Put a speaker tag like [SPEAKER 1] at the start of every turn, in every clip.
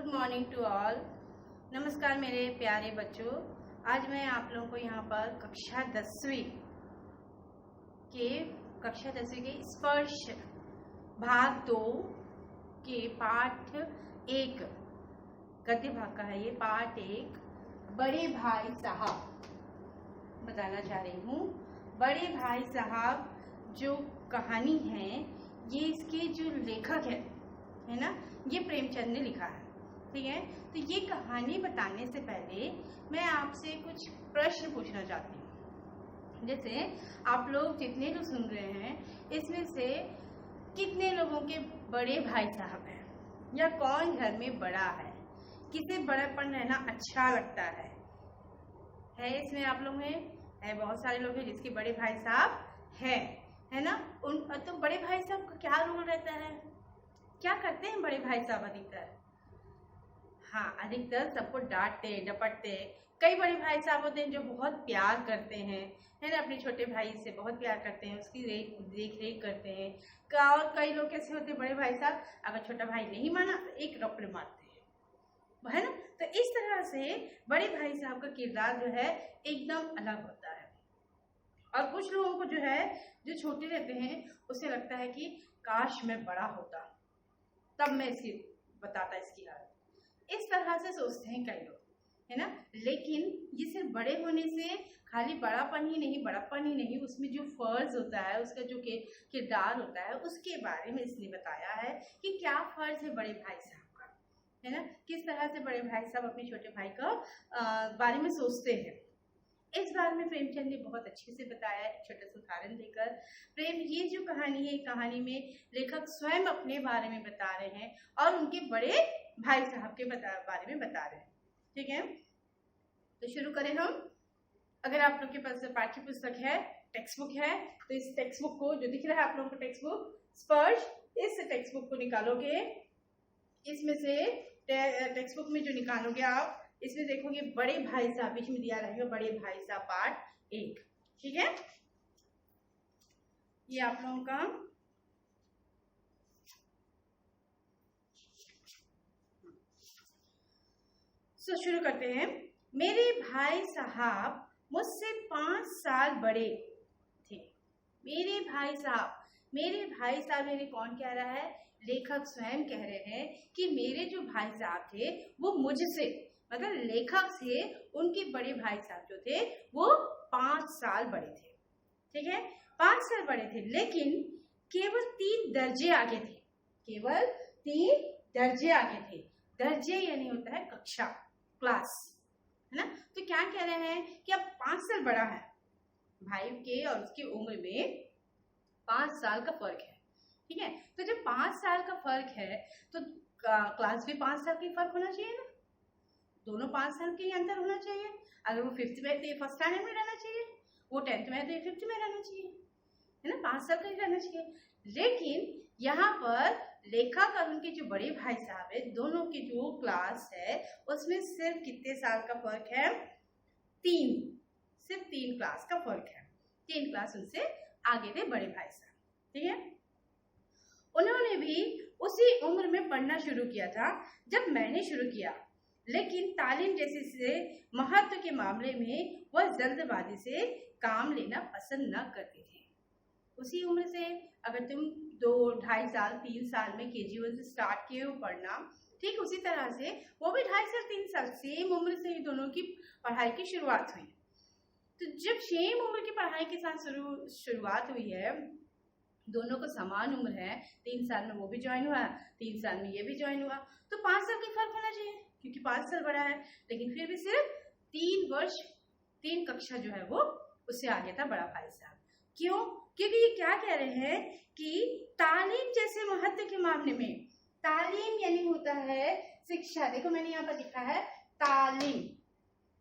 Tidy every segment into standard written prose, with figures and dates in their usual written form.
[SPEAKER 1] Good morning to all. नमस्कार मेरे प्यारे बच्चों। आज मैं आप लोगों को यहाँ पर कक्षा 10वीं के स्पर्श भाग 2 के पाठ 1 गद्य भाग का है। ये पाठ 1 बड़े भाई साहब बताना चाह रही हूँ। बड़े भाई साहब जो कहानी है, ये इसके जो लेखक है ना, ये प्रेमचंद ने लिखा है। ठीक है, तो ये कहानी बताने से पहले मैं आपसे कुछ प्रश्न पूछना चाहती हूँ। जैसे आप लोग जितने जो सुन रहे हैं, इसमें से कितने लोगों के बड़े भाई साहब हैं, या कौन घर में बड़ा है, किसे बड़ापन रहना अच्छा लगता है? इसमें आप लोग हैं, बहुत सारे लोग हैं जिसके बड़े भाई साहब है ना। उन तो बड़े भाई साहब का क्या रोल रहता है, क्या करते हैं बड़े भाई साहब? अधिकतर सबको डांटते डपटते। कई बड़े भाई साहब होते हैं जो बहुत प्यार करते हैं, है ना, अपने छोटे भाई से बहुत प्यार करते हैं, उसकी देख रेख करते हैं। और कई लोग कैसे होते हैं बड़े भाई साहब, अगर छोटा भाई नहीं माना तो एक रपड़ मारते हैं, है ना। तो इस तरह से बड़े भाई साहब का किरदार जो है एकदम अलग होता है। और कुछ लोगों को जो है, जो छोटे रहते हैं, उसे लगता है कि काश मैं बड़ा होता, तब मैं इसकी बताता इसकी हालत। इस तरह से सोचते हैं कई लोग, है ना। लेकिन ये सिर्फ बड़े होने से खाली बड़ापन ही नहीं, उसमें जो फर्ज होता है, उसका जो किरदार होता है, उसके बारे में इसने बताया है कि क्या फर्ज है बड़े भाई साहब का, है ना। किस तरह से बड़े भाई साहब अपने छोटे भाई का बारे में सोचते हैं। इस बारे में प्रेमचंद ने बहुत अच्छे से बताया है, छोटा सा उदाहरण देकर। ये जो कहानी है, कहानी में लेखक स्वयं अपने बारे में बता रहे हैं और उनके बड़े भाई साहब के बारे में बता रहे हैं। ठीक है, तो शुरू करें हम। अगर आप लोग के पास पाठ्य पुस्तक है, टेक्स्ट बुक है, तो इस टेक्स्ट बुक को, जो दिख रहा है आप लोगों को टेक्स्ट बुक स्पर्श, इस टेक्स्ट बुक को निकालोगे। इसमें से टेक्स्ट बुक में जो निकालोगे आप, इसमें देखोगे बड़े भाई साहब, बीच में दिया रहेगा बड़े भाई साहब पार्ट 1। ठीक है, ये आप लोगों का शुरू करते हैं। मेरे भाई साहब मुझसे 5 साल बड़े थे। मेरे भाई साहब यानी कौन कह रहा है? लेखक स्वयं कह रहे हैं कि मेरे जो भाई साहब थे वो मुझसे, मतलब लेखक से उनके बड़े भाई साहब जो थे वो 5 साल बड़े थे। ठीक है, 5 साल बड़े थे, लेकिन केवल 3 दर्जे आगे थे। केवल 3 दर्जे आगे थे। दर्जे यानी होता है कक्षा, क्लास, है ना। तो क्या कह रहे हैं कि अब 5 साल बड़ा है भाई के, और उसकी उम्र में 5 साल का फर्क है। ठीक है, तो जब 5 साल का फर्क है तो क्लास भी 5 साल की फर्क होना चाहिए ना, दोनों 5 साल के ही अंतर होना चाहिए। अगर वो 5th में तो फर्स्ट स्टैंडर्ड में रहना चाहिए, वो 10th में तो 5th में रहना चाहिए, है ना, 5 साल का ही रहना चाहिए। लेकिन यहाँ पर लेखक और उनके जो बड़े भाई साहब है, दोनों की जो क्लास है उसमें सिर्फ कितने साल का फर्क है? 3, सिर्फ 3 क्लास का फर्क है। 3 क्लास उनसे आगे थे बड़े भाई साहब। ठीक है, उन्होंने भी उसी उम्र में पढ़ना शुरू किया था जब मैंने शुरू किया, लेकिन तालीम जैसे से महत्व के मामले में वह जल्दबाजी से काम लेना पसंद न करते थे। उसी उम्र से, अगर तुम 2, 2.5 साल 3 साल में KG1 से स्टार्ट किए हो पढ़ना, ठीक उसी तरह से वो भी 2.5 साल 3 साल सेम उम्र से ही दोनों की पढ़ाई की शुरुआत हुई। तो जब सेम उम्र की पढ़ाई के साथ शुरुआत हुई है, दोनों को समान उम्र है, 3 साल में वो भी ज्वाइन हुआ, 3 साल में ये भी ज्वाइन हुआ, तो 5 साल की फर्क होना चाहिए, क्योंकि 5 साल बड़ा है। लेकिन फिर भी सिर्फ 3 वर्ष 3 कक्षा जो है वो उससे आगे था बड़ा भाई साहब। क्यों? क्योंकि ये क्या कह रहे हैं कि तालीम जैसे महत्व के मामले में, तालीम यानी होता है शिक्षा। देखो मैंने यहाँ पर लिखा है तालीम,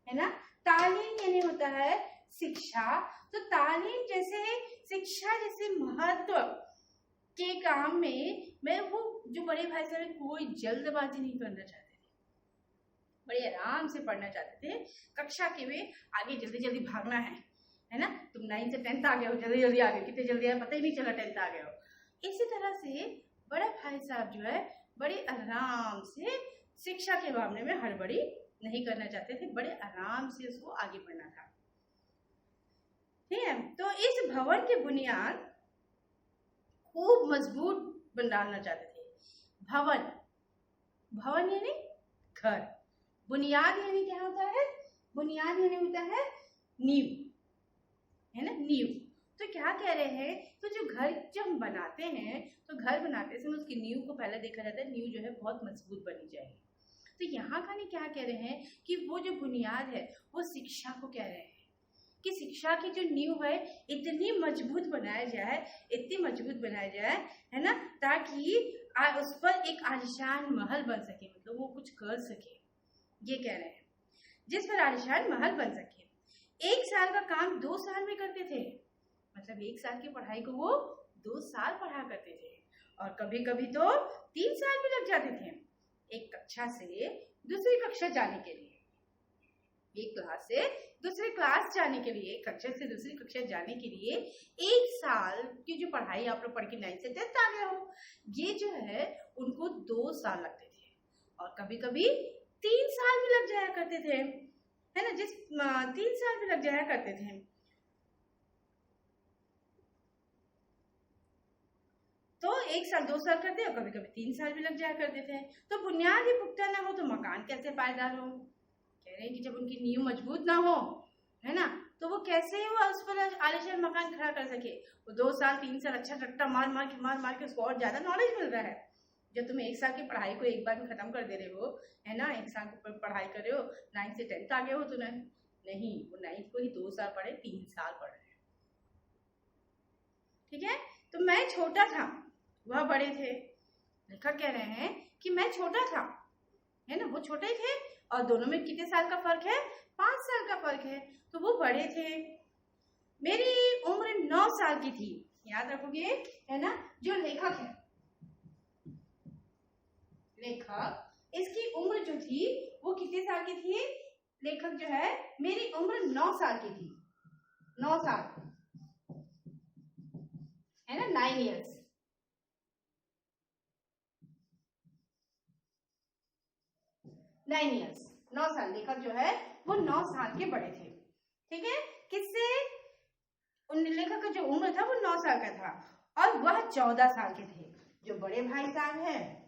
[SPEAKER 1] है ना, तालीम यानी होता है शिक्षा। तो तालीम जैसे शिक्षा जैसे महत्व के काम में मैं वो जो बड़े भाई साहब कोई जल्दबाजी नहीं करना चाहते थे, बड़े आराम से पढ़ना चाहते थे। कक्षा के वे आगे जल्दी जल्दी भागना है ना। तुम 9 से 10th आ गए हो, जल्दी जल्दी आ गए, कितने जल्दी आए पता ही नहीं चला 10th आ गए हो। इसी तरह से बड़ा भाई साहब जो है बड़े आराम से शिक्षा के मामले में हड़बड़ी नहीं करना चाहते थे, बड़े आराम से उसको आगे बढ़ना था। ठीक है, तो इस भवन की बुनियाद खूब मजबूत बनाना चाहते थे। भवन, भवन यानी घर, बुनियाद यानी क्या होता है? बुनियाद यानी होता है नींव, है ना, नींव। तो क्या कह रहे हैं, तो जो घर जब हम बनाते हैं तो घर बनाते समय उसकी नींव को पहले देखा जाता है, नींव जो है बहुत मजबूत बनी जाएगी। तो यहाँ का नहीं क्या कह रहे हैं कि वो जो बुनियाद है वो शिक्षा को कह रहे हैं कि शिक्षा की जो नींव है इतनी मजबूत बनाया जाए, इतनी मजबूत बनाया जाए, है ना, ताकि उस पर एक आलीशान महल बन सके, मतलब वो कुछ कर सके, ये कह रहे हैं, जिस पर आलीशान महल बन सके। 1 साल का काम 2 साल में करते थे, मतलब 1 साल की पढ़ाई को वो 2 साल पढ़ा करते थे, और कभी कभी तो 3 साल भी लग जाते थे। एक कक्षा से दूसरी कक्षा जाने के लिए, एक क्लास से दूसरी क्लास जाने के लिए, एक कक्षा से दूसरी कक्षा जाने के लिए 1 साल की जो पढ़ाई आप लोग पढ़ के 9 से 10 आ गए हो, ये जो है उनको 2 साल लगते थे, और कभी कभी 3 साल भी लग जाया करते थे, है ना, 3 साल भी लग जाया करते थे। तो 1 साल 2 साल करते और कभी कभी 3 साल भी लग जाया करते थे। तो बुनियाद ही पुख्ता ना हो तो मकान कैसे पायदार हो? कह रहे हैं कि जब उनकी नींव मजबूत ना हो, है ना, तो वो कैसे वो उस पर आलीशान मकान खड़ा कर सके? वो 2 साल 3 साल अच्छा रट्टा मार मार के उसको और ज्यादा नॉलेज मिल रहा है। जब तुम 1 साल की पढ़ाई को एक बार में खत्म कर दे रहे हो, है ना, 1 साल की पढ़ाई कर रहे हो, 9 से 10 आ गए हो, तो नहीं, वो 9 को ही 2 साल पढ़े, 3 साल पढ़ रहे हैं। ठीक है, तो मैं छोटा था, वह बड़े थे। लेखक कह रहे हैं कि मैं छोटा था, है ना, वो छोटे थे, और दोनों में कितने साल का फर्क है? 5 साल का फर्क है। तो वो बड़े थे, मेरी उम्र 9 साल की थी। याद रखोगे, है ना, जो लेखक है, लेखक, इसकी उम्र जो थी वो कितने साल की थी? लेखक जो है, मेरी उम्र 9 साल की थी, 9 साल, है ना, 9 इयर्स। इयर्स, 9 साल। लेखक जो है वो 9 साल के बड़े थे। ठीक है, किससे? उन लेखक का जो उम्र था वो 9 साल का था, और वह 14 साल के थे। जो बड़े भाई साहब हैं,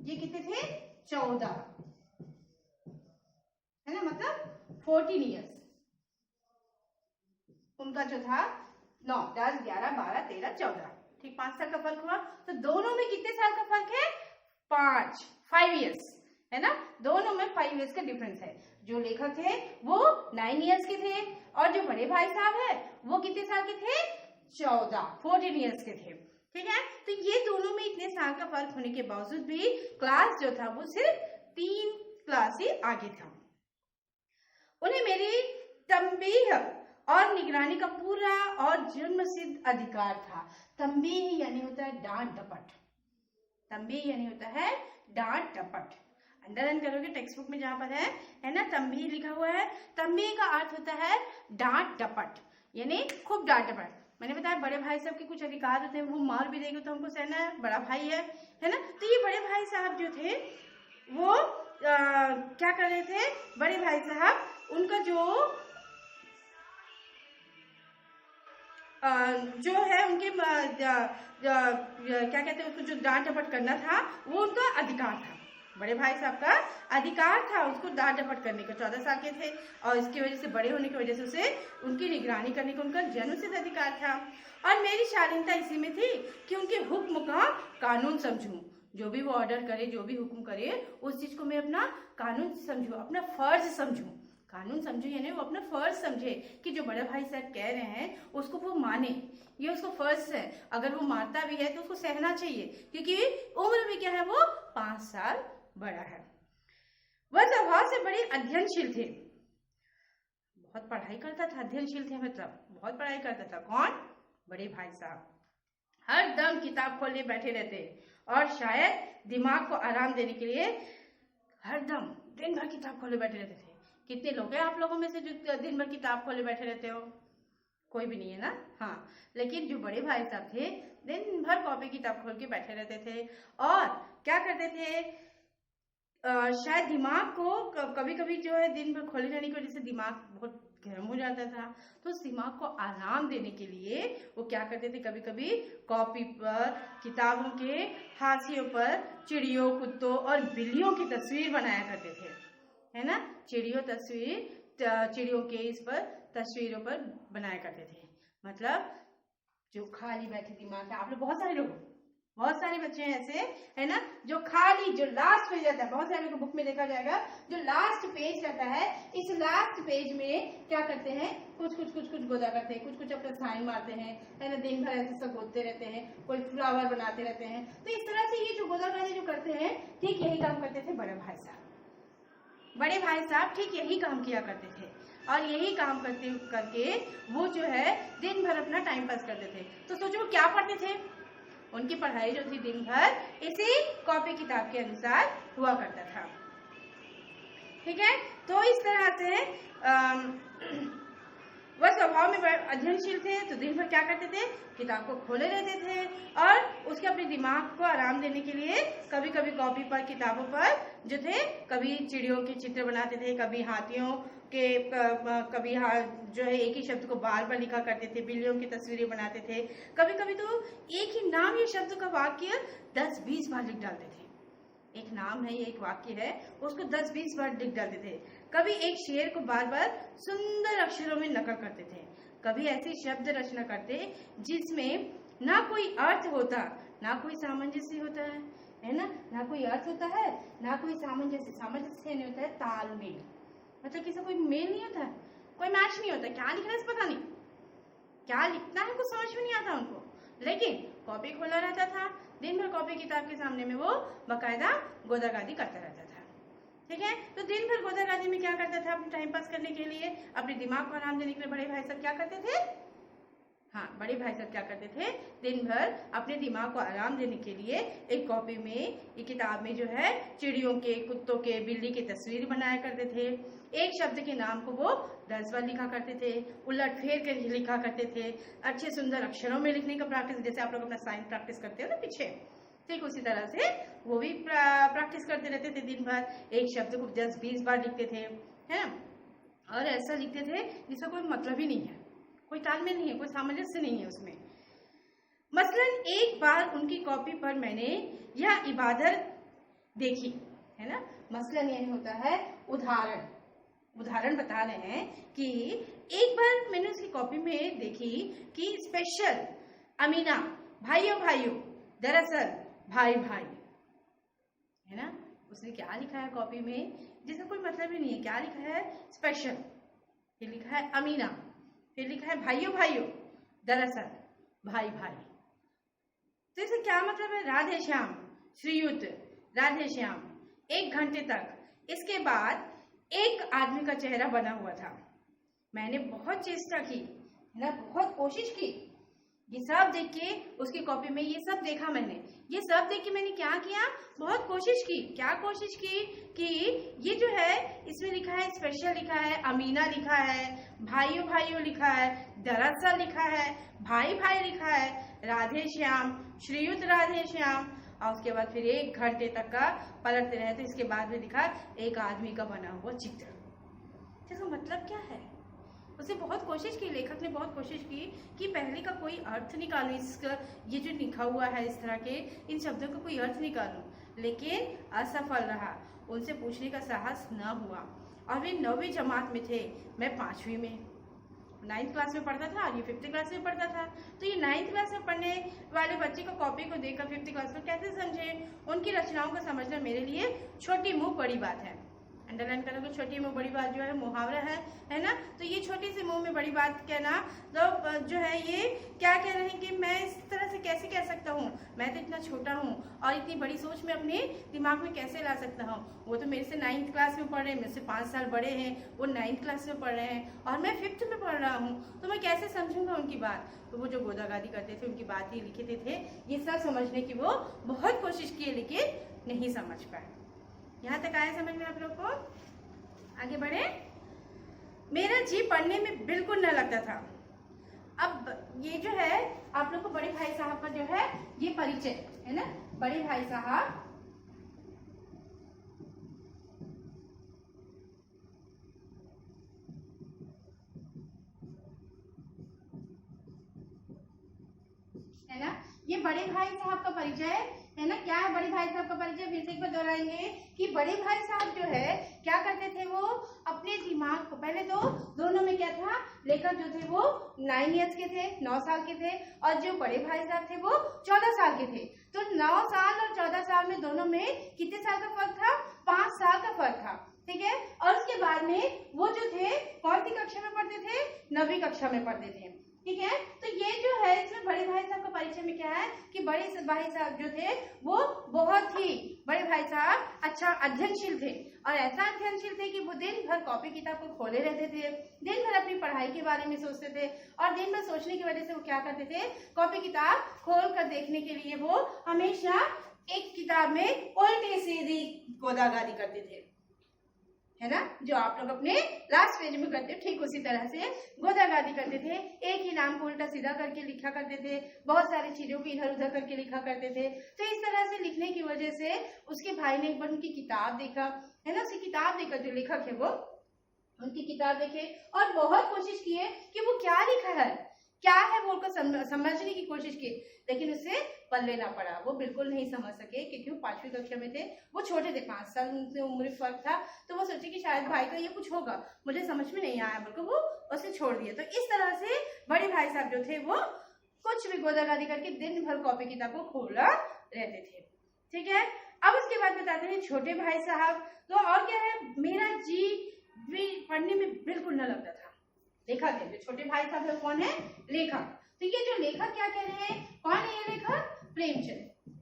[SPEAKER 1] ये कितने थे? 14, है ना, मतलब 14 इयर्स। उनका जो था 9, 10, 11, 12, 13, 14, ठीक, 5 साल का फर्क हुआ। तो दोनों में कितने साल का फर्क है? 5 इयर्स, है ना, दोनों में 5 इयर्स का डिफरेंस है। जो लेखक थे वो 9 इयर्स के थे, और जो बड़े भाई साहब है वो कितने साल के थे? 14 इयर्स के थे। ठीक है, तो ये दोनों में इतने साल का फर्क होने के बावजूद भी क्लास जो था वो सिर्फ 3 क्लास ही आगे था। उन्हें मेरी तंबीह और निगरानी का पूरा और जन्मसिद्ध अधिकार था। तंबीह यानी होता है डांट डपट, तंबीह यानी होता है डांट डपट। अंडरलाइन करोगे टेक्स्ट बुक में जहां पर है ना, तंबीह लिखा हुआ है। तंबीह का अर्थ होता है डांट डपट, यानी खूब डांट डपट। मैंने बताया बड़े भाई साहब के कुछ अधिकार होते हैं, वो मार भी देंगे तो हमको सहना है, बड़ा भाई है ना। तो ये बड़े भाई साहब जो थे वो क्या कर रहे थे? बड़े भाई साहब, उनका जो है उनके क्या कहते हैं उसको, जो डांट डपट करना था वो उनका अधिकार था। बड़े भाई साहब का अधिकार था उसको डांट डपट करने का। 14 साल के थे, और इसकी वजह से, बड़े होने की वजह से उसे उनकी निगरानी करने का उनका जन्मसिद्ध अधिकार था। और मेरी शालीनता इसी में थी कि उनके हुक्म का कानून समझूं। जो भी वो ऑर्डर करे, जो भी हुक्म करे, उस चीज को मैं अपना कानून समझूं, अपना फर्ज समझूं। कानून समझे यानी वो अपना फर्ज समझे कि जो बड़े भाई साहब कह रहे हैं उसको वो माने, ये उसको फर्ज है। अगर वो मारता भी है तो उसको सहना चाहिए, क्योंकि उम्र में क्या है, वो 5 साल बड़ा है। वह स्वभाव से बड़े अध्ययनशील थे, बहुत पढ़ाई करता था। अध्ययनशील थे मतलब बहुत पढ़ाई करता था। कौन? बड़े भाई साहब। हर दम किताब खोले बैठे रहते, और शायद दिमाग को आराम देने के लिए हर दम दिन भर किताब खोले बैठे रहते थे। कितने लोग हैं आप लोगों में से जो दिन भर किताब खोले बैठे रहते हो? कोई भी नहीं है ना। हाँ, लेकिन जो बड़े भाई साहब थे दिन भर कॉपी किताब खोल के बैठे रहते थे और क्या करते थे, शायद दिमाग को कभी कभी जो है दिन भर खोले रहने की वजह से दिमाग बहुत गर्म हो जाता था, तो उस दिमाग को आराम देने के लिए वो क्या करते थे, कभी कभी कॉपी पर, किताबों के हाशियों पर चिड़ियों, कुत्तों और बिल्लियों की तस्वीर बनाया करते थे, है ना। चिड़ियों के इस पर तस्वीरों पर बनाया करते थे। मतलब जो खाली बैठे दिमाग है, आप लोग बहुत सारे बच्चे हैं ऐसे, है ना, जो खाली, जो लास्ट पेज रहता है, बहुत सारे को बुक में देखा जाएगा, जो लास्ट पेज रहता है, इस लास्ट पेज में क्या करते हैं, कुछ गोदा करते हैं, कुछ अपना साइन मारते हैं, है ना, दिन भर ऐसे सब गोदते रहते हैं, कोई फ्लावर बनाते रहते हैं। तो इस तरह से ये जो गोदाबाजी जो करते हैं, ठीक यही काम करते थे बड़े भाई साहब ठीक यही काम किया करते थे और यही काम करके वो जो है दिन भर अपना टाइम पास करते थे। तो सोचो वो क्या पढ़ते थे, उनकी पढ़ाई जो थी दिन भर इसी कॉपी किताब के अनुसार हुआ करता था। ठीक है, तो इस तरह से वह स्वभाव में अध्ययनशील थे, तो दिन भर क्या करते थे, किताब को खोले रहते थे और उसके अपने दिमाग को आराम देने के लिए कभी कभी कॉपी पर, किताबों पर जो थे, कभी चिड़ियों के चित्र बनाते थे, कभी हाथियों के, कभी जो है एक ही शब्द को बार बार लिखा करते थे, बिल्लियों की तस्वीरें बनाते थे, कभी कभी तो एक ही नाम या शब्द का वाक्य 10-20 बार लिख डालते थे। एक नाम है, एक वाक्य है, उसको 10-20 बार लिख डालते थे। कभी एक शेर को बार बार सुंदर अक्षरों में नकल करते थे। कभी ऐसी शब्द रचना करते जिसमें ना कोई अर्थ होता, ना कोई सामंजस्य होता है ना, ना कोई अर्थ होता है, ना कोई सामंजस्य नहीं होता है, तालमेल, मतलब किसी कोई मेल नहीं होता है, कोई मैच नहीं होता, क्या लिखना है पता नहीं, क्या लिखना है कुछ समझ में नहीं आता उनको, लेकिन कॉपी खोला रहता था, दिन भर कॉपी किताब के सामने में वो बकायदा गोदागादी करता रहता था। ठीक है, तो दिन भर गोदागादी में क्या करता था, अपने टाइम पास करने के लिए, अपने दिमाग को आराम देने के लिए बड़े भाई साहब क्या करते थे, बड़े भाई साहब क्या करते थे, दिन भर अपने दिमाग को आराम देने के लिए एक कॉपी में, एक किताब में जो है चिड़ियों के, कुत्तों के, बिल्ली की तस्वीर बनाया करते थे। एक शब्द के नाम को वो 10 बार लिखा करते थे, उलट फेर कर लिखा करते थे, अच्छे सुंदर अक्षरों में लिखने का प्रैक्टिस, जैसे आप लोग अपना साइन प्रैक्टिस करते हो ना पीछे, ठीक उसी तरह से वो भी प्रैक्टिस करते रहते थे। दिन भर एक शब्द को 10-20 बार लिखते थे, है ना, और ऐसा लिखते थे जिसका कोई मतलब ही नहीं है, कोई तालमेल नहीं है, कोई सामंजस्य नहीं है उसमें। मसलन एक बार उनकी कॉपी पर मैंने यह इबादत देखी, है ना, मसलन यह होता है उदाहरण बता रहे हैं कि एक बार मैंने उसकी कॉपी में देखी कि स्पेशल अमीना, भाइयों दरअसल भाई, है ना, उसने क्या लिखा है कॉपी में जिसका कोई मतलब ही नहीं है, क्या लिखा है, स्पेशल, फिर लिखा है अमीना, फिर लिखा है भाइयों दरअसल भाई। तो इसका क्या मतलब है, राधे श्याम, श्रीयुत राधे श्याम, 1 घंटे तक। इसके बाद एक आदमी का चेहरा बना हुआ था। मैंने बहुत चेष्टा की, है ना, बहुत कोशिश की, ये सब देख के उसकी कॉपी में ये सब देखा मैंने, ये सब देख के मैंने क्या किया, बहुत कोशिश की। क्या कोशिश की कि ये जो है इसमें लिखा है स्पेशल, लिखा है अमीना, लिखा है भाइयों लिखा है, दरअसल लिखा है भाई लिखा है, राधे श्याम, श्रीयुत राधे श्याम, और उसके बाद फिर 1 घंटे तक का पलटते रहे। तो इसके बाद में लिखा एक आदमी का बना हुआ चित्र। इसका मतलब क्या है, उसने बहुत कोशिश की, लेखक ने बहुत कोशिश की कि पहले का कोई अर्थ निकालूं, इसका ये जो लिखा हुआ है इस तरह के इन शब्दों का कोई अर्थ निकालूं, लेकिन असफल रहा, उनसे पूछने का साहस न हुआ। और वे 9वीं जमात में थे, मैं 5वीं में, 9th क्लास में पढ़ता था और ये 5th क्लास में पढ़ता था। तो ये 9th क्लास में पढ़ने वाले बच्चे को कॉपी को देखकर 5th क्लास में कैसे समझे, उनकी रचनाओं को समझना मेरे लिए छोटी मुंह बड़ी बात है। अंडरलाइन करोगे, छोटी मुंह बड़ी बात जो है मुहावरा है ना, तो ये छोटी सी मुंह में बड़ी बात कहना, तो जो है ये क्या कह रहे हैं कि मैं इस तरह से कैसे कह सकता हूँ, मैं तो इतना छोटा हूँ और इतनी बड़ी सोच में अपने दिमाग में कैसे ला सकता हूँ। वो तो मेरे से 9th क्लास में पढ़ रहे हैं, मेरे से 5 साल बड़े हैं, वो 9th क्लास में पढ़ रहे हैं और मैं 5th में पढ़ रहा हूँ, तो मैं कैसे समझूंगा उनकी बात। तो वो जो गोदागादी करते थे, उनकी बात ही लिखते थे, ये सब समझने की वो बहुत कोशिश की, लेकिन नहीं समझ पाए। यहाँ तक आया समझ में आप लोग को? आगे बढ़े। मेरा जी पढ़ने में बिल्कुल न लगता था। अब ये जो है आप लोग को बड़े भाई साहब का जो है ये परिचय है ना, बड़े भाई साहब है ना, ये बड़े भाई साहब का परिचय है ना। क्या है बड़े भाई साहब का परिचय, फिर से एक बार दोहराएंगे कि बड़े भाई साहब जो है क्या करते थे, वो अपने दिमाग को, पहले तो दोनों में क्या था, लेखक जो थे वो 9 ईयर्स के थे, 9 साल के थे, और जो बड़े भाई साहब थे वो 14 साल के थे। तो 9 साल और 14 साल में दोनों में कितने साल का फर्क था, 5 साल का फर्क था, ठीक है। और उसके बाद में वो जो थे कौन सी कक्षा में पढ़ते थे, 9वीं कक्षा में पढ़ते थे, ठीक है। तो ये जो है इसमें बड़े भाई साहब का परिचय में क्या है कि बड़े भाई साहब जो थे वो बहुत ही, बड़े भाई साहब अच्छा अध्ययनशील थे, और ऐसा अध्ययनशील थे कि वो दिन भर कॉपी किताब को खोले रहते थे, दिन भर अपनी पढ़ाई के बारे में सोचते थे, और दिन भर सोचने की वजह से वो क्या करते थे, कॉपी किताब खोल कर देखने के लिए वो हमेशा एक किताब में उल्टी सीधी गोदागादी करते थे, है ना, जो आप लोग अपने लास्ट पेज में करते हो, ठीक उसी तरह से गोदागादी करते थे। एक ही नाम को उल्टा सीधा करके लिखा करते थे, बहुत सारी चीजों को इधर उधर करके लिखा करते थे। तो इस तरह से लिखने की वजह से उसके भाई ने एक बार उनकी किताब देखा, है ना, उसकी किताब देखकर जो लेखक है वो उनकी किताब देखे और बहुत कोशिश की है कि वो क्या लिखा है, क्या है वो उनको समझने की कोशिश की, लेकिन उससे पल्ले ना पड़ा, वो बिल्कुल नहीं समझ सके, क्योंकि वो 5वीं कक्षा में थे, वो छोटे थे, 5 साल उनसे उम्र फर्क था। तो वो सोचे कि शायद भाई का ये कुछ होगा, मुझे समझ में नहीं आया, बल्कि वो उसे छोड़ दिया। तो इस तरह से बड़े भाई साहब जो थे वो कुछ भी गोदागादी करके दिन भर कॉपी किताब को खोला रहते थे, ठीक है। अब उसके बाद बताते हैं छोटे भाई साहब। तो और क्या है, मेरा जी भी पढ़ने में बिल्कुल न लगता था। लेखक है, जो छोटे भाई साहब है कौन है, लेखक। तो ये जो लेखक क्या कह रहे हैं, कौन है ये लेखक, प्रेमचंद।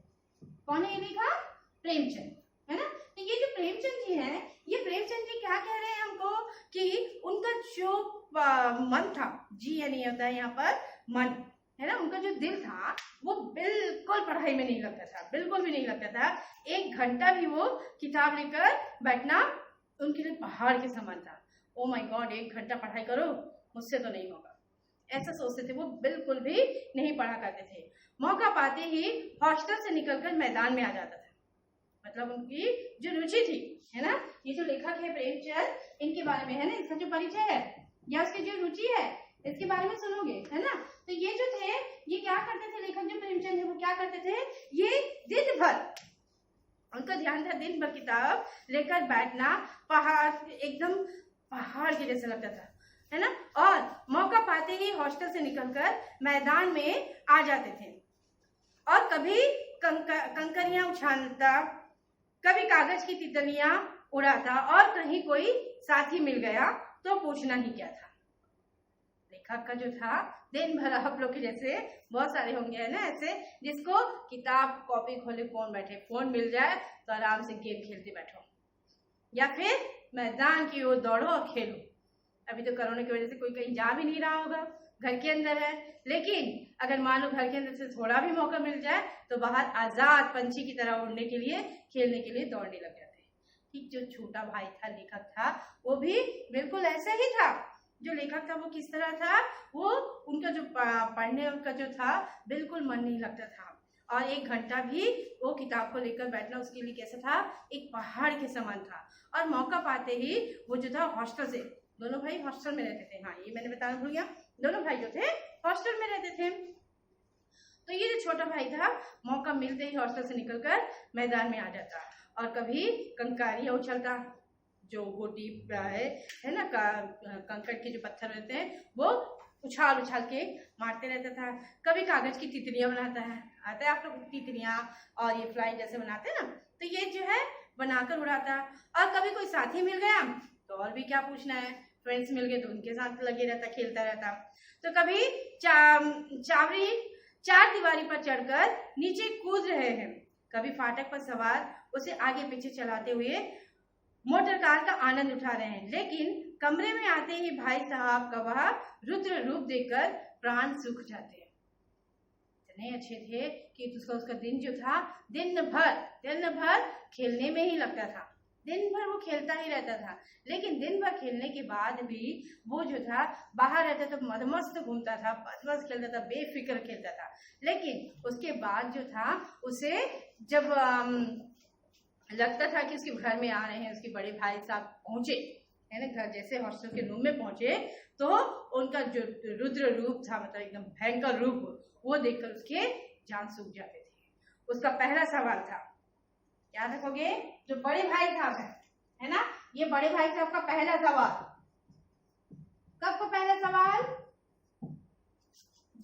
[SPEAKER 1] कौन है ये लेखक, प्रेमचंद, है ना। तो ये जो प्रेमचंद जी हैं, ये प्रेमचंद जी क्या कह रहे हैं हमको कि उनका जो मन था, जी यानी होता है यहाँ पर मन, है ना, उनका जो दिल था वो बिल्कुल पढ़ाई में नहीं लगता था, बिल्कुल भी नहीं लगता था। 1 घंटा भी वो किताब लेकर बैठना उनके लिए पहाड़ के समान था। ओ माय गॉड, 1 घंटा पढ़ाई करो, मुझसे तो नहीं होगा, ऐसा सोचते थे वो, बिल्कुल भी नहीं पढ़ा करते थे। मौका पाते ही हॉस्टल से निकलकर मैदान में आ जाता था। मतलब उनकी जो रुचि थी, है ना, ये जो लेखक है प्रेमचंद, इनके बारे में है ना, इसका जो परिचय है या उसकी जो रुचि है इसके बारे में सुनोगे, है ना। तो ये जो थे ये क्या करते थे, लेखक जो प्रेमचंद है वो क्या करते थे, ये दिन भर उनका ध्यान था, दिन भर किताब लेकर बैठना, पहाड़ एकदम पहाड़ के जैसा लगता था, है ना। और मौका पाते ही हॉस्टल से निकलकर मैदान में आ जाते थे, और कभी कंकरियां उछालता, कभी कागज की तितलियां उड़ाता, और कहीं कोई साथी मिल गया तो पूछना ही क्या था। लेखक का जो था, दिन भर आप लोग के जैसे बहुत सारे होंगे, है ना, ऐसे जिसको किताब कॉपी खोले फोन बैठे, फोन मिल जाए तो आराम से गेम खेलते बैठो, या फिर मैदान की ओर दौड़ो और खेलो। अभी तो कोरोना की वजह से कोई कहीं जा भी नहीं रहा होगा, घर के अंदर है, लेकिन अगर मान लो घर के अंदर से थोड़ा भी मौका मिल जाए तो बाहर आजाद पंछी की तरह उड़ने के लिए, खेलने के लिए दौड़ने लग जाते। ठीक जो छोटा भाई था, लेखक था, वो भी बिल्कुल ऐसा ही था। जो लेखक था वो किस तरह था, वो उनका जो पढ़ने का जो था बिल्कुल मन नहीं लगता था, और 1 घंटा भी वो किताब को लेकर बैठना उसके लिए कैसा था, एक पहाड़ के समान था। और मौका पाते ही वो जो था हॉस्टल से, दोनों भाई हॉस्टल में रहते थे, हाँ ये मैंने बताना भूल गया, दोनों भाई जो थे हॉस्टल में रहते थे। तो ये जो छोटा भाई था, मौका मिलते ही हॉस्टल से निकलकर मैदान में आ जाता, और कभी कंकारियां उछलता, जो गोटी है ना, कंकड़ के जो पत्थर रहते हैं वो उछाल उछाल के मारते रहता था। कभी कागज की तितलियां बनाता है, आता है आप लोग तितलियां, और ये फ्लाई जैसे बनाते हैं ना, तो ये जो है बनाकर उड़ाता। और कभी कोई साथी मिल गया तो और भी क्या पूछना है, फ्रेंड्स मिल गए तो उनके साथ लगे रहता, खेलता रहता। तो कभी चावरी 4 दीवारी पर चढ़कर नीचे कूद रहे हैं, कभी फाटक पर सवार उसे आगे पीछे चलाते हुए मोटर कार का आनंद उठा रहे हैं। लेकिन कमरे में आते ही भाई साहब का वह रुद्र रूप देखकर प्राण सूख जाते हैं। इतने अच्छे थे कि उसका दिन जो था दिन भर खेलने में ही लगता था, दिन भर वो खेलता ही रहता था। लेकिन दिन भर खेलने के बाद भी वो जो था बाहर रहता था, मदमस्त घूमता था, मस्त खेलता था, बेफिक्र खेलता था। लेकिन उसके बाद जो था उसे जब लगता था कि उसके घर में आ रहे हैं, उसके बड़े भाई साहब पहुंचे है ना, घर जैसे हॉस्टल के रूम में पहुंचे तो उनका जो रुद्र रूप था, मतलब एकदम भयंकर रूप, वो देखकर उसके जान सूख जाते थे। उसका पहला सवाल था, याद रखोगे, जो बड़े भाई साहब है ना, ये बड़े भाई साहब का पहला सवाल कब को पहला सवाल,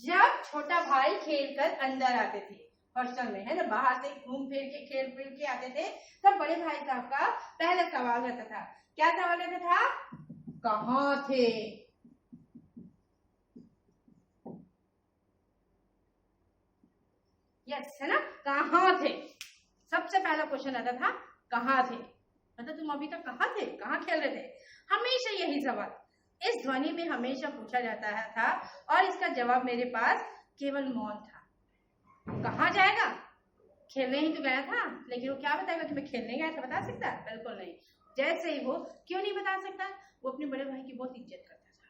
[SPEAKER 1] जब छोटा भाई खेलकर अंदर आते थे हॉस्टल में, है ना, बाहर से घूम फिर के खेल फिर के आते थे, तब बड़े भाई साहब का पहला सवाल रहता था। क्या सवाल रहता था, कहाँ थे। यस, है ना, कहाँ थे, सबसे पहला क्वेश्चन आता था कहाँ थे, मतलब तुम अभी तक कहाँ थे, कहाँ खेल रहे थे। हमेशा यही सवाल इस ध्वनि में हमेशा पूछा जाता था और इसका जवाब मेरे पास केवल मौन था। कहाँ जाएगा, खेलने ही तो गया था, लेकिन वो क्या बताएगा कि मैं खेलने गया था, बता सकता है? बिल्कुल नहीं। जैसे ही वो क्यों नहीं बता सकता, वो अपने बड़े भाई की बहुत इज्जत करता था,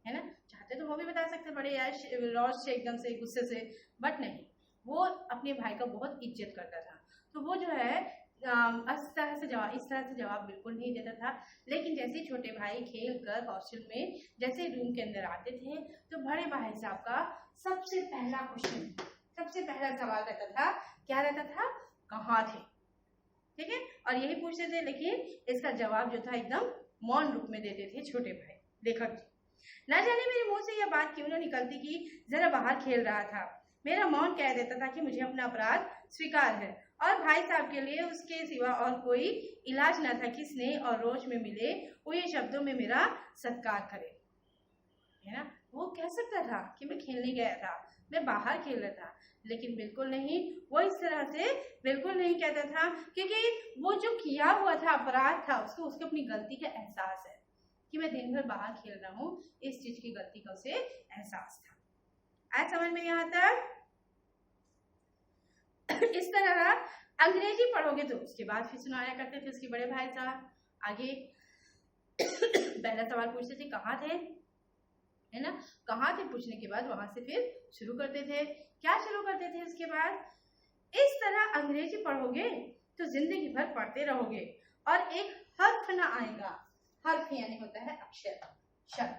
[SPEAKER 1] है ना, चाहते तो वो भी बता सकते बड़े यार रोज से एकदम से गुस्से से, बट नहीं, वो अपने भाई का बहुत इज्जत करता था। तो वो जो है इस तरह से जवाब बिल्कुल नहीं देता था। लेकिन जैसे छोटे भाई खेल कर हॉस्टल में जैसे रूम के अंदर आते थे तो बड़े भाई साहब का सबसे पहला क्वेश्चन, सबसे पहला सवाल रहता था, क्या रहता था, कहाँ थे। ठीक है, और यही पूछते थे, लेकिन इसका जवाब जो था एकदम मौन रूप में देते थे छोटे भाई लेखक जी। न जाने मेरे मुंह से यह बात क्यों न निकलती कि जरा बाहर खेल रहा था। मेरा मौन कह देता था कि मुझे अपना अपराध स्वीकार है और भाई साहब के लिए उसके सिवा और कोई इलाज न था कि स्नेह और रोज में मिले वो ये शब्दों में मेरा सत्कार करे, है ना। वो कह सकता था कि मैं खेलने गया था, मैं बाहर खेल रहा था, लेकिन बिल्कुल नहीं, वो इस तरह से बिल्कुल नहीं कहता था, क्योंकि वो जो किया हुआ था अपराध था, उसको अपनी गलती का एहसास है कि मैं दिन भर बाहर खेल रहा हूँ, इस चीज की गलती का उसे एहसास था। आज समझ में यहाँ तक? इस तरह अंग्रेजी पढ़ोगे तो उसके बाद फिर सुनाया करते थे उसके बड़े भाई साहब। आगे पहला सवाल पूछते थे कहाँ थे, है ना, कहाँ थे पूछने के बाद वहां से फिर शुरू करते थे। क्या शुरू करते थे उसके बाद, इस तरह अंग्रेजी पढ़ोगे तो जिंदगी भर पढ़ते रहोगे और एक हर्फ ना आएगा। हर्फ यानी होता है अक्षर, शब्द,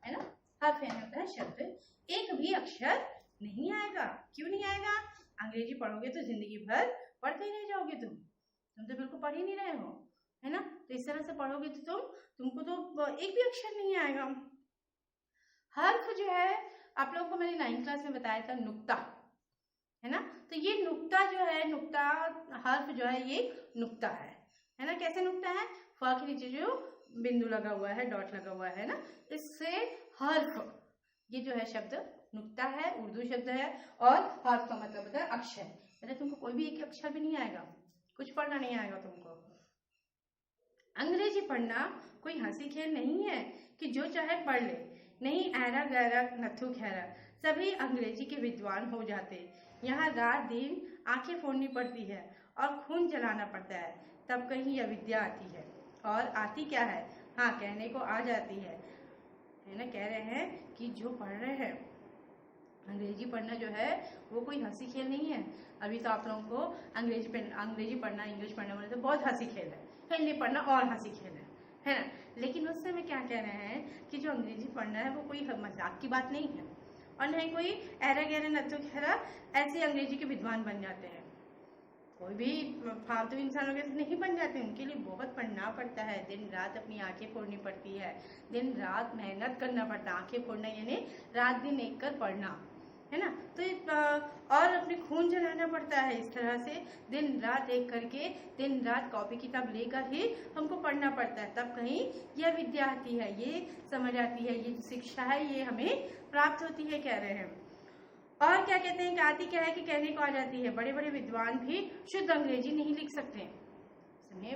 [SPEAKER 1] है ना, हर्फ यानी होता है शब्द, एक भी अक्षर नहीं आएगा। क्यों नहीं आएगा, अंग्रेजी पढ़ोगे तो जिंदगी भर पढ़ते ही नहीं जाओगे, तुम तो बिल्कुल पढ़ ही नहीं रहे हो, है ना। तो इस तरह से पढ़ोगे तो तुमको तो एक भी अक्षर नहीं आएगा। हर्फ जो है आप लोगों को मैंने 9th क्लास में बताया था, नुक्ता, है ना। तो ये नुक्ता जो है, नुक्ता हर्फ जो है ये नुक्ता है ना। कैसे नुक्ता है, फ के नीचे जो बिंदु लगा हुआ है, डॉट लगा हुआ है ना, इससे हर्फ, ये जो है शब्द नुक्ता है, उर्दू शब्द है, और हर्फ का मतलब होता है अक्षर। मतलब तुमको कोई भी एक अक्षर भी नहीं आएगा, कुछ पढ़ना नहीं आएगा तुमको। अंग्रेजी पढ़ना कोई हंसी खेल नहीं है कि जो चाहे पढ़ ले, नहीं ऐरा गैरा नथु खैरा, सभी अंग्रेजी के विद्वान हो जाते। यहाँ रात दिन आंखें फोड़नी पड़ती है और खून जलाना पड़ता है, तब कहीं यह विद्या आती है। और आती क्या है, हाँ कहने को आ जाती है ना। कह रहे हैं कि जो पढ़ रहे हैं अंग्रेजी पढ़ना जो है वो कोई हंसी खेल नहीं है। अभी तो आप लोगों को अंग्रेजी पढ़ना, इंग्लिश पढ़ना वाले तो बहुत हंसी खेल है, हिंदी पढ़ना और हंसी खेल है ना। लेकिन उस समय क्या कह रहे हैं कि जो अंग्रेजी पढ़ना है वो कोई मजाक की बात नहीं है, और नहीं कोई ऐरा गहरा नथु खैरा ऐसे अंग्रेजी के विद्वान बन जाते हैं। कोई भी फालतू इंसानों के नहीं बन जाते, उनके लिए बहुत पढ़ना पड़ता है, दिन रात अपनी आंखें फोड़नी पड़ती है, दिन रात मेहनत करना पड़ता है। आंखें फोड़ना यानी रात दिन एक कर पढ़ना, है ना। तो और अपने खून जलाना पड़ता है, इस तरह से दिन रात एक करके, दिन रात कॉपी किताब लेकर ही हमको पढ़ना पड़ता है, तब कहीं यह विद्या आती है, ये समझ आती है, ये शिक्षा है ये हमें प्राप्त होती है, कह रहे हैं। और क्या कहते हैं कि आती क्या है कि कहने को आ जाती है। बड़े बड़े विद्वान भी शुद्ध अंग्रेजी नहीं लिख सकते,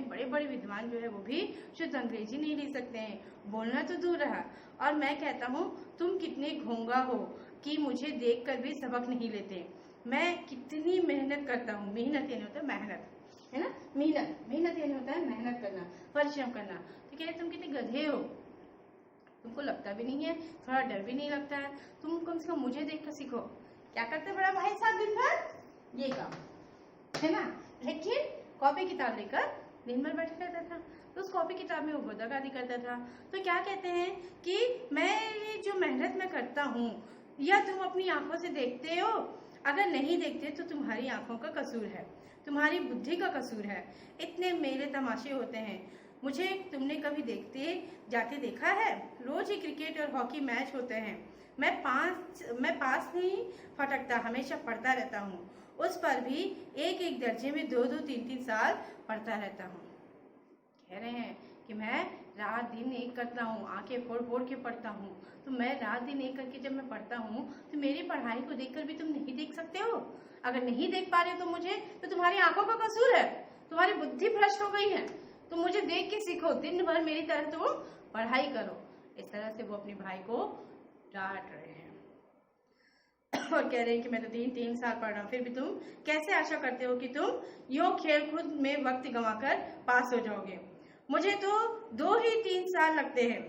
[SPEAKER 1] बड़े बड़े विद्वान जो है वो भी शुद्ध अंग्रेजी नहीं लिख सकते हैं, बोलना तो दूर रहा। और मैं कहता हूँ तुम कितने घोंगा हो कि मुझे देखकर भी सबक नहीं लेते। मैं कितनी मेहनत करता हूँ, मेहनत यानी होता है मेहनत, है ना। मेहनत, मेहनत यानी होता है मेहनत करना, परिश्रम करना। तो कह रहे तुम कितने गधे हो, तुमको लगता भी नहीं है, थोड़ा डर भी नहीं लगता है, तुम कम से कम मुझे देख कर सीखो। क्या करते बड़ा भाई साहब दिन भर ये काम, है ना। लेकिन कॉपी किताब लेकर दिन भर बैठा रहता था, तो उस कॉपी किताब में वो गोदागादी करता था। तो क्या कहते हैं कि मैं ये जो मेहनत मैं करता हूँ, या तुम अपनी आंखों से देखते हो, अगर नहीं देखते तो तुम्हारी आंखों का कसूर है, तुम्हारी बुद्धि का कसूर है। इतने मेरे तमाशे होते हैं, मुझे तुमने कभी देखते जाते देखा है? रोज ही क्रिकेट और हॉकी मैच होते हैं, मैं पास नहीं फटकता, हमेशा पढ़ता रहता हूँ, उस पर भी एक एक दर्जे में 2-2, 3-3 साल पढ़ता रहता हूँ। कह रहे हैं कि मैं रात दिन एक करता हूँ, आंखें फोड़ फोड़ के पढ़ता हूँ। तो मैं रात दिन एक करके जब मैं पढ़ता हूँ तो मेरी पढ़ाई को देखकर भी तुम नहीं देख सकते हो? अगर नहीं देख पा रहे हो तो मुझे, तो तुम्हारी आंखों का कसूर है, तुम्हारी बुद्धि भ्रष्ट हो गई है, तुम मुझे देख के सीखो, दिन भर मेरी तरह तुम पढ़ाई करो। इस तरह से वो अपने भाई को डांट रहे हैं और कह रहे हैं कि मैं तो 3-3 साल पढ़ रहा हूँ, फिर भी तुम कैसे आशा करते हो कि तुम योग खेल कूद में वक्त गंवाकर पास हो जाओगे? मुझे तो 2 ही 3 साल लगते हैं,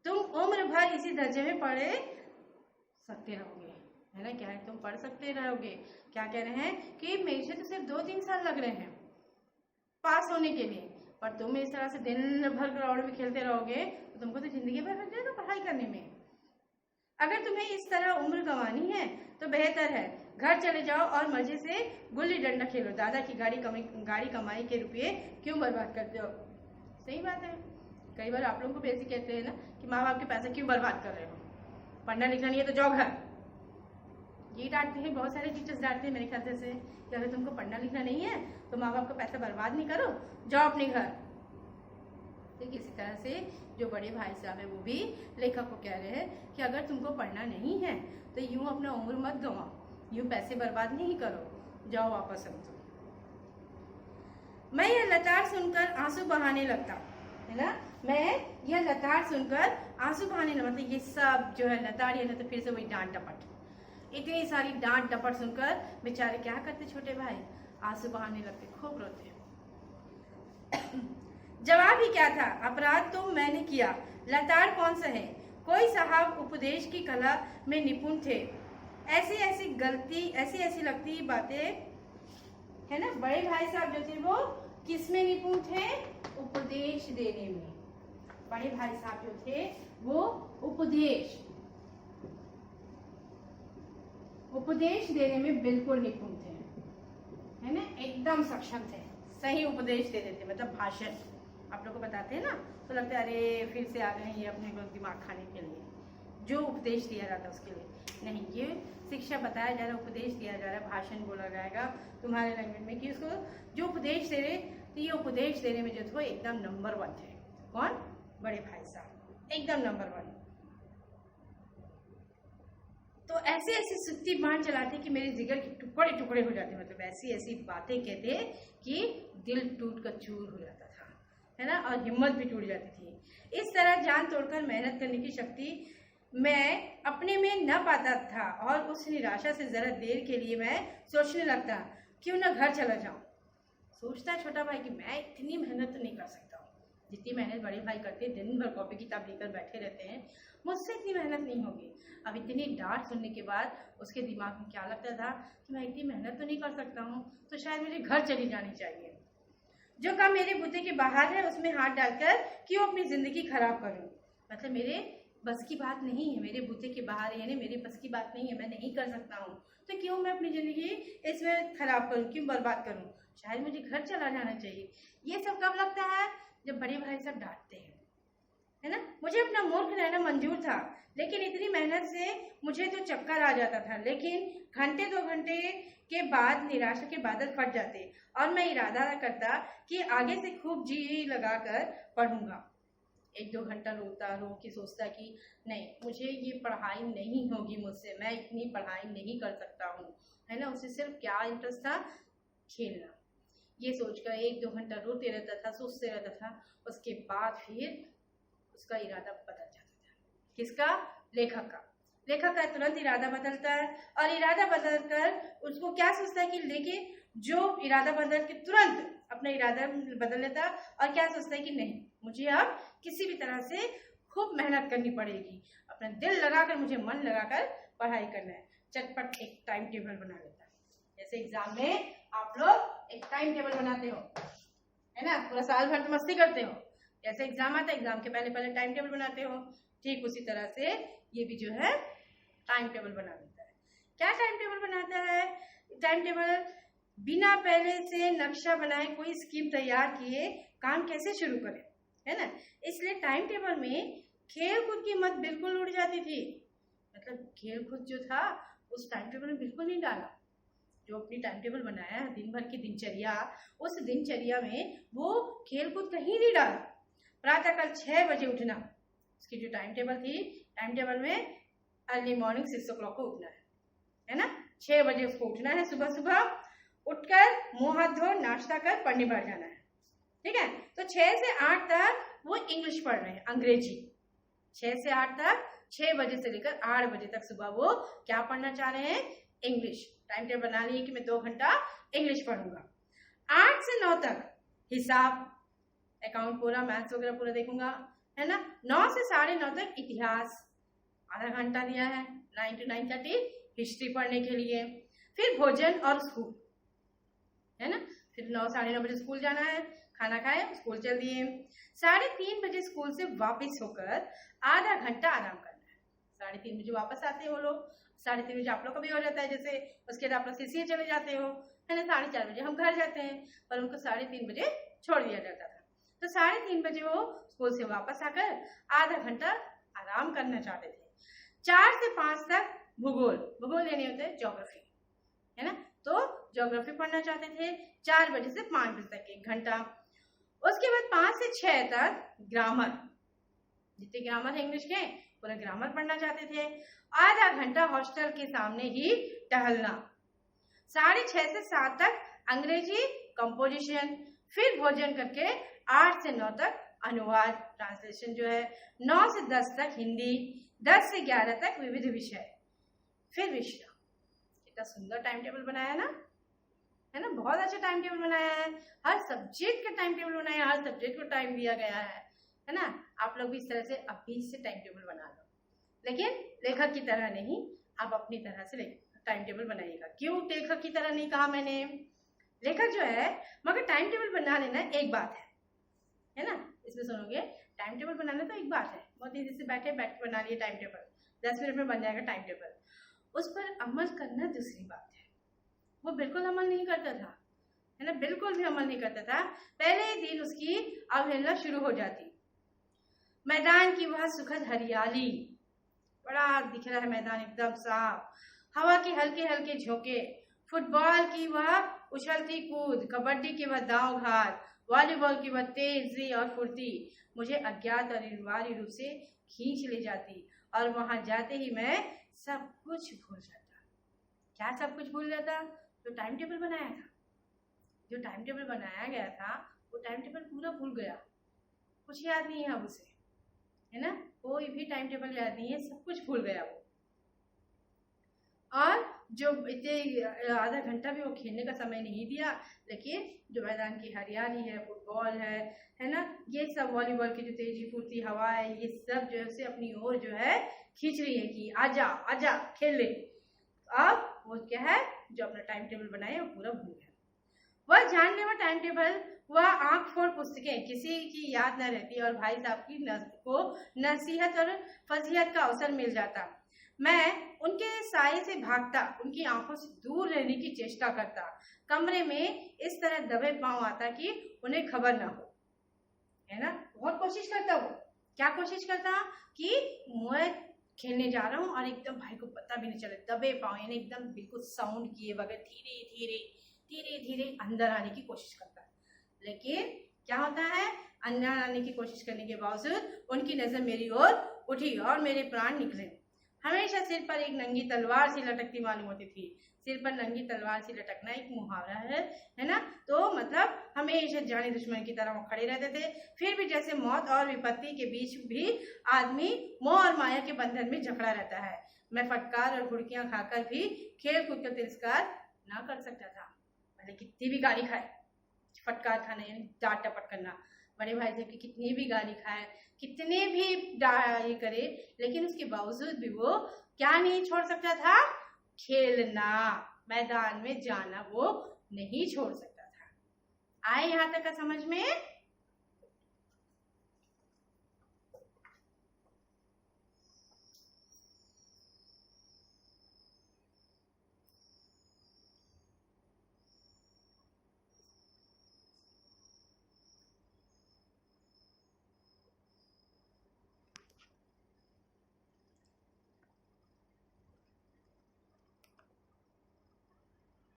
[SPEAKER 1] तुम उम्र भर इसी दर्जे में पढ़े सकते रहोगे, है ना। क्या है, तुम पढ़ सकते रहोगे। क्या कह रहे हैं कि मेरे से तो सिर्फ 2-3 साल लग रहे हैं पास होने के लिए, पर तुम इस तरह से दिन भर ग्राउंड में खेलते रहोगे तो तुमको तो जिंदगी भर लग जाएगा पढ़ाई करने में। अगर तुम्हें इस तरह उम्र गंवानी है तो बेहतर है घर चले जाओ और मजे से गुल्ली डंडा खेलो, दादा की गाड़ी कमाई के रुपये क्यों बर्बाद करते हो? सही बात है, कई बार आप लोगों को भी ऐसे कहते हैं ना कि माँ बाप के पैसे क्यों बर्बाद कर रहे हो, पढ़ना लिखना नहीं है तो जाओ घर। ये डांटते हैं, बहुत सारे टीचर्स डांटते हैं मेरे ख्याल से कि अगर तुमको पढ़ना लिखना नहीं है तो माँ बाप का पैसा बर्बाद नहीं करो, जाओ अपने घर। तो किसी तरह से जो बड़े भाई साहब है वो भी लेखक को कह रहे हैं कि अगर तुमको पढ़ना नहीं है तो यूं अपना उम्र मत गंवाओ, यूं पैसे बर्बाद नहीं करो, जाओ वापस समझो। मैं यह लताड़ सुनकर आंसू बहाने लगता, है ना। मैं यह लताड़ सुनकर आंसू बहाने लगता, मतलब ये सब जो है लताड़ है ना, तो फिर से वही डांट डपट, इतनी सारी डांट डपट सुनकर बेचारे क्या करते छोटे भाई, आंसू बहाने लगते, खूब रोते। जवाब ही क्या था, अपराध तो मैंने किया, लताड़ कौन सा है, कोई साहब उपदेश की कला में निपुण थे, ऐसी ऐसी लगती बातें, है ना। बड़े भाई साहब जो थे वो किस में निपुण थे? उपदेश देने में। बड़े भाई साहब जो थे वो उपदेश देने में बिल्कुल निपुण थे, है ना, एकदम सक्षम थे, सही उपदेश दे देते, मतलब भाषण आप लोग को बताते हैं ना तो लगता है अरे फिर से आ गए ये अपने को दिमाग खाने के लिए, जो उपदेश दिया जाता है उसके लिए नहीं, ये शिक्षा बताया जा रहा है, उपदेश दिया जा रहा है, भाषण बोला जाएगा तुम्हारे लैंग्वेज में कि उसको जो उपदेश दे रहे, तो ये उपदेश देने में जो थे एकदम नंबर 1 थे। कौन? बड़े भाई साहब, एकदम नंबर 1। तो ऐसे ऐसी सुत्ती बाण चलाते कि मेरे जिगर के टुकड़े टुकड़े हो जाते, मतलब ऐसी ऐसी बातें कहते कि दिल टूट कर चूर हो जाता था, है ना, और हिम्मत भी टूट जाती थी। इस तरह जान तोड़कर मेहनत करने की शक्ति मैं अपने में न पाता था और उस निराशा से जरा देर के लिए मैं सोचने लगता क्यों ना घर चला जाऊं। सोचता है छोटा भाई कि मैं इतनी मेहनत तो नहीं कर सकता हूँ जितनी मेहनत बड़े भाई करते हैं, दिन भर कॉपी किताब लेकर बैठे रहते हैं, मुझसे इतनी मेहनत नहीं होगी। अब इतनी डांट सुनने के बाद उसके दिमाग में क्या लगता था कि मैं इतनी मेहनत तो नहीं कर सकता हूँ, तो शायद मुझे घर चली जानी चाहिए। जो काम मेरे बुद्धि के बाहर है उसमें हाथ डालकर क्यों अपनी जिंदगी खराब करूं, मतलब मेरे बस की बात नहीं है, मेरे बुद्धि के बाहर है, यानी मेरी बस की बात नहीं है, मैं नहीं कर सकता हूँ, तो क्यों मैं अपनी जिंदगी इसमें खराब करूं, क्यों बर्बाद करूं, शायद मुझे घर चला जाना चाहिए। ये सब कब लगता है? जब बड़े भाई सब डांटते हैं, है ना। मुझे अपना मूर्ख रहना मंजूर था, लेकिन इतनी मेहनत से मुझे तो चक्कर आ जाता था, लेकिन घंटे 2 घंटे के बाद निराशा के बादल फट जाते और मैं इरादा करता कि आगे से खूब जी लगाकर पढ़ूंगा। 1-2 घंटा रो के सोचता कि नहीं, मुझे ये पढ़ाई नहीं होगी मुझसे, मैं इतनी पढ़ाई नहीं कर सकता हूँ, है ना। उसे सिर्फ क्या इंटरेस्ट था? खेलना। ये सोचकर 1-2 घंटा रोते रहता था, सोचते रहता था, उसके बाद फिर उसका इरादा बदल जाता था। किसका? लेखक का। लेखक का तुरंत इरादा बदलता है और इरादा बदलकर उसको क्या सोचता है कि लेकिन जो इरादा बदल के तुरंत अपना इरादा बदल लेता है और क्या सोचता है कि नहीं, मुझे अब किसी भी तरह से खूब मेहनत करनी पड़ेगी, अपना दिल लगाकर, मुझे मन लगाकर पढ़ाई करना है। चटपट एक टाइम टेबल बना लेता है। जैसे एग्जाम में आप लोग एक टाइम टेबल बनाते हो, है ना, पूरा साल भर तो मस्ती करते हो, जैसे एग्जाम आता है एग्जाम के पहले पहले टाइम टेबल बनाते हो, ठीक उसी तरह से ये भी जो है टाइम टेबल बना देता है। क्या टाइम टेबल बनाता है? टाइम टेबल बिना पहले से नक्शा बनाए, कोई स्कीम तैयार किए काम कैसे शुरू करें, है ना। इसलिए टाइम टेबल में खेल कूद की मत बिल्कुल उड़ जाती थी। मतलब खेल कूद जो था उस टाइम टेबल में बिल्कुल नहीं डाला। जो अपनी टाइम टेबल बनाया है दिन भर की दिनचर्या, उस दिनचर्या में वो खेल कूद कहीं नहीं डाला। प्रातःकाल 6 बजे उठना, उसकी जो टाइम टेबल थी, टाइम टेबल में अर्ली मॉर्निंग 6 o'clock को उठना है ना, 6 बजे उसको उठना है। सुबह सुबह उठकर मुंह हाथ धो नाश्ता कर पढ़ने बैठ जाना है, ठीक है। तो 6 से 8 तक वो इंग्लिश पढ़ रहे हैं, अंग्रेजी। 6 से 8 तक, 6 बजे से लेकर 8 बजे तक सुबह वो क्या पढ़ना चाह रहे हैं? इंग्लिश। टाइम टेबल बना लिए कि मैं 2 घंटा इंग्लिश पढ़ूंगा। 8 से 9 तक हिसाब, अकाउंट पूरा, मैथ्स वगैरह पूरा देखूंगा, है ना। 9 से 9:30 तक इतिहास, आधा घंटा दिया है। 9 to 9:30 हिस्ट्री पढ़ने के लिए। फिर भोजन और स्कूल, है ना। फिर 9 साढ़े 9 बजे स्कूल जाना है, खाना खाए स्कूल चल दिए। 3:30 बजे स्कूल से वापस होकर आधा घंटा आराम करना है। 3:30 बजे वापस आते हो लोग, 3:30 बजे आप लोग का भी हो जाता है, जैसे उसके बाद आप लोग सीसीए चले जाते हो, है ना। 4:30 बजे हम घर जाते हैं, पर उनको 3:30 बजे छोड़ दिया जाता था। तो 3:30 बजे वो स्कूल से वापस आकर आधा घंटा आराम करना चाहते थे। 4 से 5 तक भूगोल लेने होते हैं, ज्योग्राफी, है ना। तो ज्योग्राफी पढ़ना चाहते थे। 4 बजे से 5 बजे तक 1 घंटा। उसके बाद 5 से 6 तक ग्रामर, जितने ग्रामर है इंग्लिश के पूरा ग्रामर पढ़ना चाहते थे। आधा घंटा हॉस्टल के सामने ही टहलना। 6:30 से 7 तक अंग्रेजी कंपोजिशन। फिर भोजन करके 8 से 9 तक अनुवाद, ट्रांसलेशन जो है। 9 से 10 तक हिंदी, 10 से 11 तक विविध विषय, फिर विश्राम। कितना सुंदर टाइम टेबल बनाया ना, है ना। बहुत अच्छा टाइम टेबल बनाया है, हर सब्जेक्ट का टाइम टेबल बनाया, हर सब्जेक्ट को टाइम दिया गया है ना। आप लोग भी इस तरह से अभी से टाइम टेबल बना लो, लेकिन लेखक की तरह नहीं, आप अपनी तरह से टाइम टेबल बनाइएगा। क्यों लेखक की तरह नहीं कहा मैंने? लेखक जो है, मगर टाइम टेबल बना लेना एक बात है ना। इसमें सुनोगे, टाइम टेबल बनाना तो एक बात है, बहुत तेजी से बैठ के बना लिए टाइम टेबल, 10 मिनट में बन जाएगा टाइम टेबल। उस पर अमल करना दूसरी बात है। वो बिल्कुल अमल नहीं करता था, है ना, बिल्कुल भी अमल नहीं करता था। पहले ही दिन उसकी अवहेलना शुरू हो जाती। मैदान की वह सुखद हरियाली, बड़ा दिख रहा है मैदान, एकदम साफ, हवा के हल्के हल्के झोंके, फुटबॉल की वह उछलती कूद, कबड्डी की वह दांव घात, वॉलीबॉल की वह तेजी और फुर्ती मुझे अज्ञात और अनिवार्य रूप से खींच ले जाती, और वहां जाते ही मैं सब कुछ भूल जाता। क्या सब कुछ भूल जाता? जो टाइम टेबल बनाया था, जो टाइम टेबल बनाया गया था, वो टाइम टेबल पूरा भूल गया, कुछ याद नहीं है अब उसे, है ना। कोई भी टाइम टेबल याद नहीं है, सब कुछ भूल गया वो। और जो इतने आधा घंटा भी वो खेलने का समय नहीं दिया, लेकिन जो मैदान की हरियाली है, फुटबॉल है ना, ये सब वॉलीबॉल की जो तेजी फुर्ती हवा है, ये सब जो है उसे अपनी ओर जो है खींच रही है कि आजा आजा खेल ले। अब वो क्या है, जो अपना टाइम टेबल बनाए वो पूरा भूल गया। वह जानलेवा टाइम टेबल, वह आंख फोड़ पुस्तकें किसी की याद न रहती, और भाई साहब की को नसीहत और फजीहत का अवसर मिल जाता। मैं उनके साये से भागता, उनकी आंखों से दूर रहने की चेष्टा करता, कमरे में इस तरह दबे पांव आता कि उन्हें खबर ना हो, है ना। बहुत कोशिश करता वो, क्या कोशिश करता कि मैं खेलने जा रहा हूँ और एकदम भाई को पता भी नहीं चले, दबे पांव, यानी एकदम बिल्कुल साउंड किए बगैर धीरे धीरे धीरे धीरे अंदर आने की कोशिश करता है। लेकिन क्या होता है, अंदर आने की कोशिश करने के बावजूद उनकी नजर मेरी ओर उठी और मेरे प्राण निकले। हमेशा सिर पर एक नंगी तलवार सी लटकती मालूम होती थी। सिर पर नंगी तलवार से लटकना एक मुहावरा है ना। तो मतलब हमेशा जाने दुश्मन की तरह वो खड़े रहते थे। फिर भी जैसे मौत और विपत्ति के बीच भी आदमी मोह और माया के बंधन में जकड़ा रहता है। मैं फटकार और घुड़कियां खाकर भी खेल कूद का तिरस्कार ना कर सकता था, भले कितनी भी गाली खाए। फटकार खाना यानी डांट टपट करना, बड़े भाई साहब की कितनी भी गाली खाए, कितने भी ये करे, लेकिन उसके बावजूद भी वो क्या नहीं छोड़ सकता था, खेलना, मैदान में जाना वो नहीं छोड़ सकता था। आए यहाँ तक का समझ में?